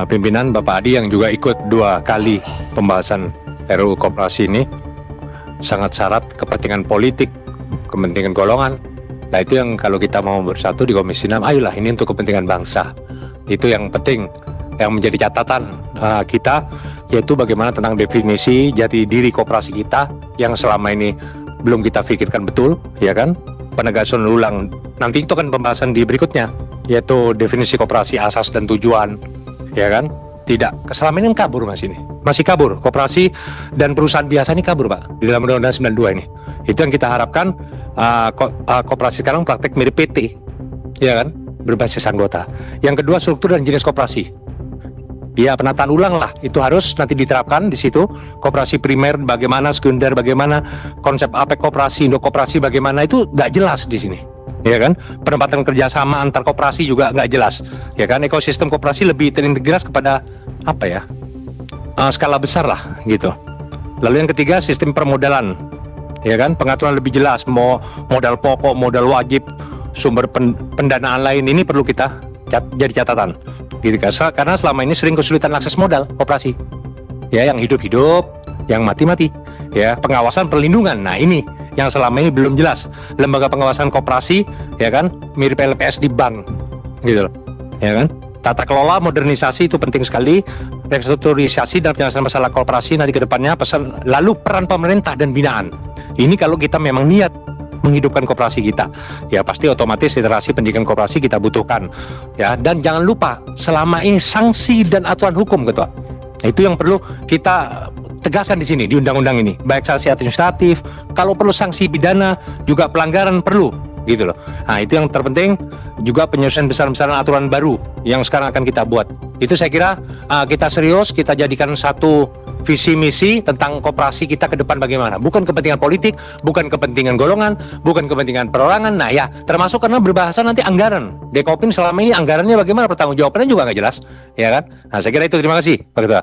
pimpinan Bapak Adi yang juga ikut 2 kali pembahasan RUU Koperasi ini, sangat syarat kepentingan politik, kepentingan golongan. Nah itu yang kalau kita mau bersatu di Komisi 6, ayolah ini untuk kepentingan bangsa. Itu yang penting, yang menjadi catatan kita, yaitu bagaimana tentang definisi jati diri koperasi kita yang selama ini belum kita pikirkan betul, ya kan? Penegasan ulang, nanti itu kan pembahasan di berikutnya, yaitu definisi koperasi, asas dan tujuan, ya kan? Tidak, selama ini kabur masih kabur. Koperasi dan perusahaan biasa ini kabur Pak, di dalam Undang-Undang 92 ini. Itu yang kita harapkan, koperasi sekarang praktek mirip PT, ya kan? Berbasis anggota. Yang kedua, struktur dan jenis koperasi. Ya, penataan ulang lah, itu harus nanti diterapkan di situ. Koperasi primer bagaimana, sekunder bagaimana, konsep APEK koperasi, Indo koperasi bagaimana, itu nggak jelas di sini, ya kan? Penempatan kerjasama antar koperasi juga nggak jelas, ya kan? Ekosistem koperasi lebih terintegrasi kepada apa ya? Skala besar lah, gitu. Lalu yang ketiga, sistem permodalan, ya kan? Pengaturan lebih jelas, mau modal pokok, modal wajib, sumber pendanaan lain, ini perlu kita jadi catatan. Gitu, karena selama ini sering kesulitan akses modal koperasi, ya, yang hidup-hidup, yang mati-mati, ya, pengawasan perlindungan. Nah ini yang selama ini belum jelas. Lembaga pengawasan koperasi, ya kan, mirip LPS di bank, gitu, ya kan. Tata kelola modernisasi itu penting sekali, restrukturisasi dan penyelesaian masalah koperasi nanti ke depannya, lalu peran pemerintah dan binaan. Ini kalau kita memang niat menghidupkan koperasi kita, ya pasti otomatis literasi pendidikan koperasi kita butuhkan, ya. Dan jangan lupa selama ini sanksi dan aturan hukum, Ketua, itu yang perlu kita tegaskan di sini di undang-undang ini, baik sanksi administratif, kalau perlu sanksi pidana, juga pelanggaran perlu, gitu loh. Nah itu yang terpenting, juga penyusunan besar-besaran aturan baru yang sekarang akan kita buat. Itu saya kira kita serius, kita jadikan satu visi misi tentang koperasi kita ke depan bagaimana. Bukan kepentingan politik, bukan kepentingan golongan, bukan kepentingan perorangan. Nah ya, termasuk karena berbahasa nanti anggaran. Dekopin selama ini anggarannya bagaimana, pertanggungjawabannya juga nggak jelas, ya kan? Nah saya kira itu, terima kasih Pak Ketua.